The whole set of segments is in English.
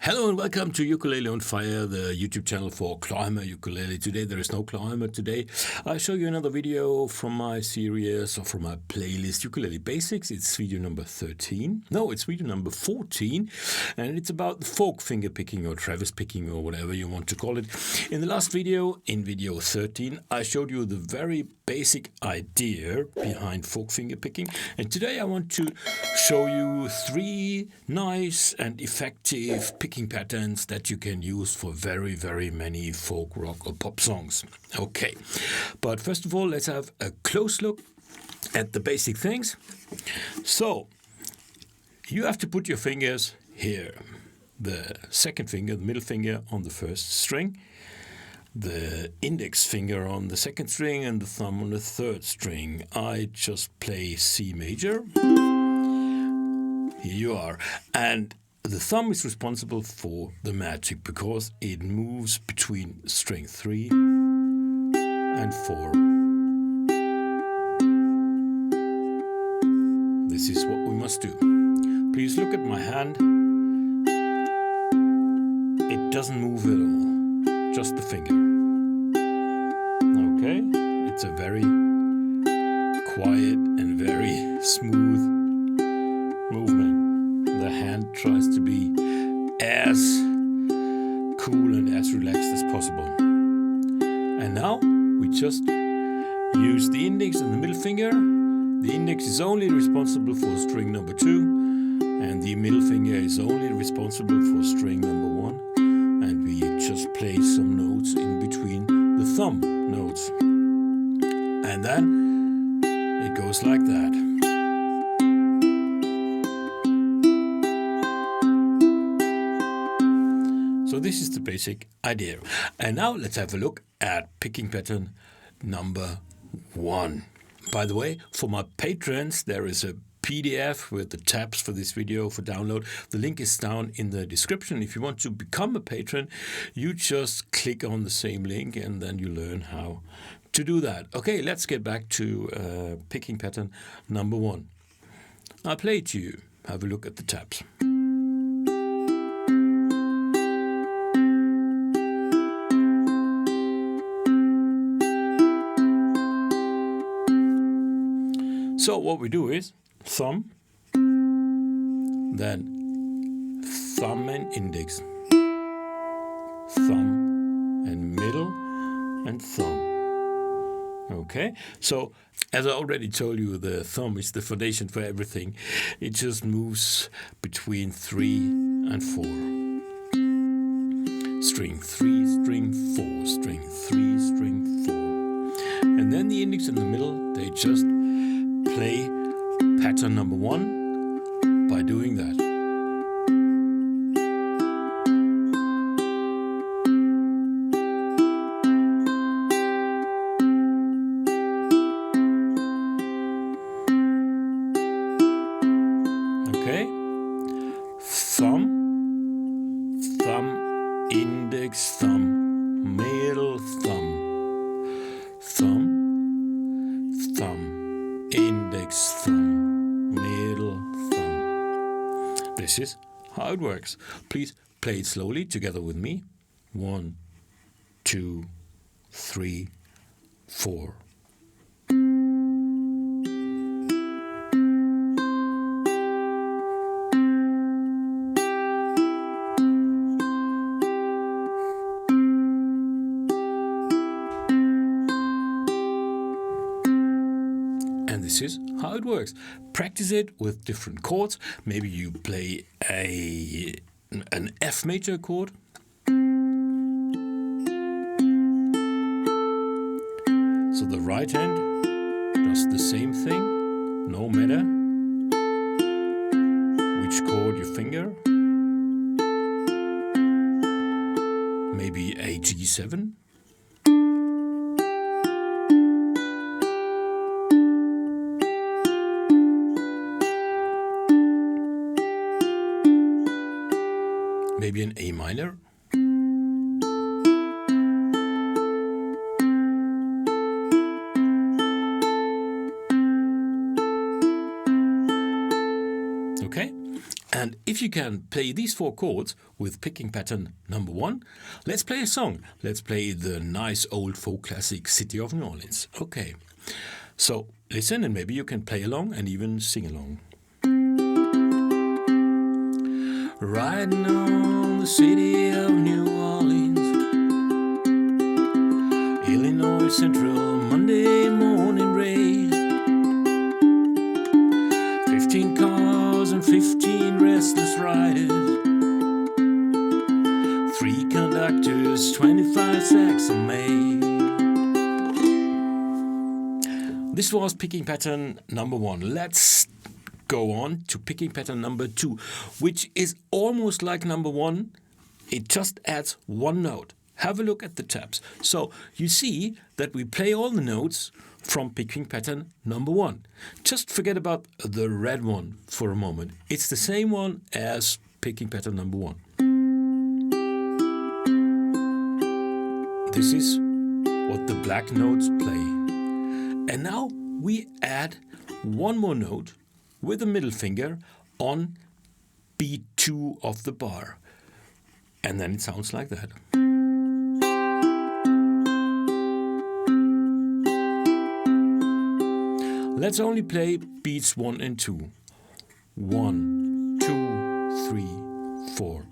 Hello and welcome to Ukulele on Fire, the YouTube channel for climber ukulele. Today there is no climber. Today I show you another video from my series or from my playlist Ukulele Basics. It's video number 13. No, it's video number 14, and it's about the folk finger picking or Travis picking or whatever you want to call it. In the last video, in video 13, I showed you the very basic idea behind folk finger picking, and today I want to show you 3 nice and effective picking patterns that you can use for very many folk, rock or pop songs. Okay, but first of all, let's have a close look at the basic things. So you have to put your fingers here, the second finger, the middle finger on the first string, the index finger on the second string and the thumb on the third string. I just play C major. Here you are. And the thumb is responsible for the magic because it moves between string 3 and 4. This is what we must do. Please look at my hand. It doesn't move at all, just the finger. Okay, it's a very quiet and very smooth movement. The hand tries to be as cool and as relaxed as possible. And now we just use the index and the middle finger. The index is only responsible for string number 2, and the middle finger is only responsible for string number 1. And we just play some notes in between the thumb notes. And then it goes like that. So this is the basic idea. And now let's have a look at picking pattern number 1. By the way, for my patrons, there is a PDF with the tabs for this video for download. The link is down in the description. If you want to become a patron, you just click on the same link and then you learn how to do that. Okay, let's get back to picking pattern number 1. I'll play it to you. Have a look at the tabs. So what we do is thumb, then thumb and index, thumb and middle, and thumb. Okay, so as I already told you, the thumb is the foundation for everything. It just moves between 3 and 4. String 3, string 4, string 3, string 4. And then the index in the middle, they just play pattern number 1 by doing that. Okay, thumb, thumb, index, thumb, middle, thumb, thumb, thumb, index, thumb, middle, thumb. This is how it works. Please play it slowly together with me. 1, 2, 3, 4. And this is how it works. Practice it with different chords. Maybe you play an F major chord. So the right hand does the same thing, no matter which chord you finger. Maybe a G7. Maybe an A minor. Okay, And if you can play these 4 chords with picking pattern number 1, let's play a song. Let's play the nice old folk classic City of New Orleans. Okay, so listen and maybe you can play along and even sing along. Riding on the city of New Orleans, Illinois Central, Monday morning rain. 15 cars and 15 restless riders, 3 conductors, 25 sacks of mail. This was picking pattern number 1. Let's go on to picking pattern number 2, which is almost like number 1. It just adds 1 note. Have a look at the tabs. So you see that we play all the notes from picking pattern number 1. Just forget about the red one for a moment. It's the same one as picking pattern number 1. This is what the black notes play. And now we add 1 more note with the middle finger on beat 2 of the bar. And then it sounds like that. Let's only play beats 1 and 2. 1, 2, 3, 4.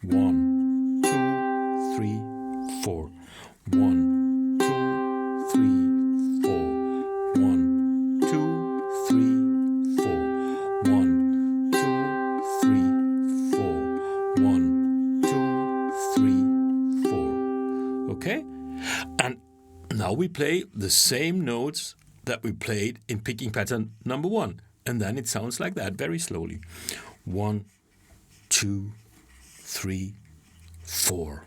1, 2, 3, 4. 1, 2, 3, 4. 1, 2, 3, 4. 1, 2, 3, 4. 1, 2, 3, 4. Okay? And now we play the same notes that we played in picking pattern number 1. And then it sounds like that, very slowly. 1, 2, 3, 4.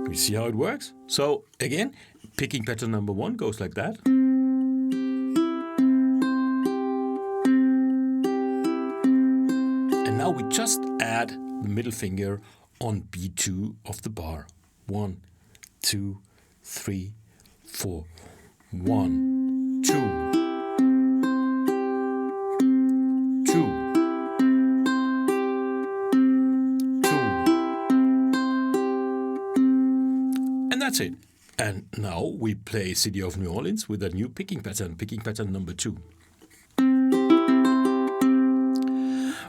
You see how it works? So again, picking pattern number 1 goes like that. And now we just add the middle finger on beat 2 of the bar. 1, 2, 3, 4. 1, 2, 2. And that's it. And now we play City of New Orleans with a new picking pattern number 2.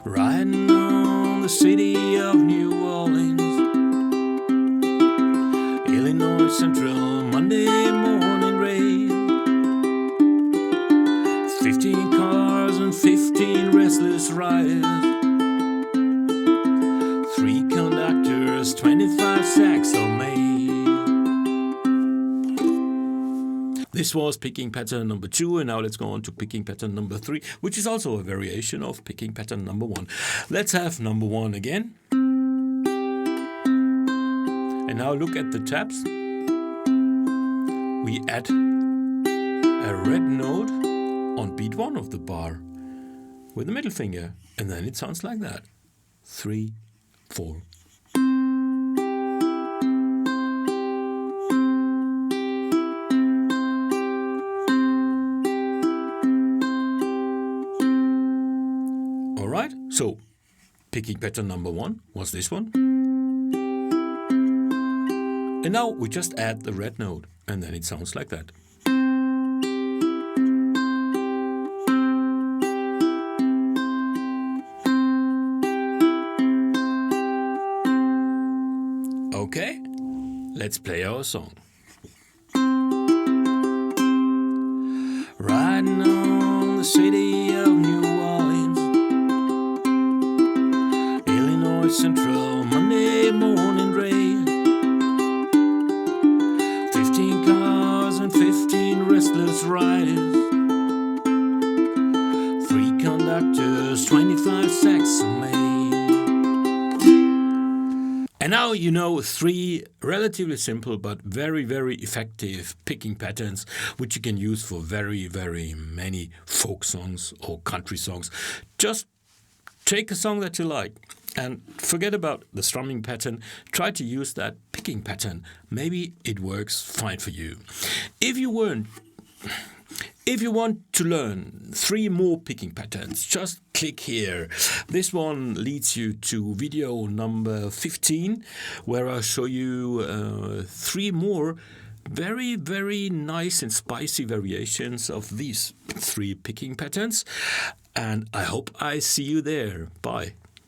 Riding on the city of New Orleans, Illinois Central, Monday morning rain. 15 cars and 15 restless riders, 3 conductors, 25 sacks of mail. This was picking pattern number 2, and now let's go on to picking pattern number 3, which is also a variation of picking pattern number 1. Let's have number 1 again. And now look at the tabs. We add a red note on beat 1 of the bar with the middle finger, and then it sounds like that. 3, 4. Alright, so picking pattern number 1 was this one. And now we just add the red note, and then it sounds like that. Okay, let's play our song. Riding on the city of New Orleans, Illinois Central, Monday morning rain. 15 cars and 15 restless riders, 3 conductors, 25 sacks of mail. And now you know 3 relatively simple but very, very effective picking patterns which you can use for very, very many folk songs or country songs. Just take a song that you like and forget about the strumming pattern. Try to use that picking pattern. Maybe it works fine for you. If you want to learn 3 more picking patterns, just click here. This one leads you to video number 15, where I'll show you 3 more very, very nice and spicy variations of these 3 picking patterns. And I hope I see you there. Bye.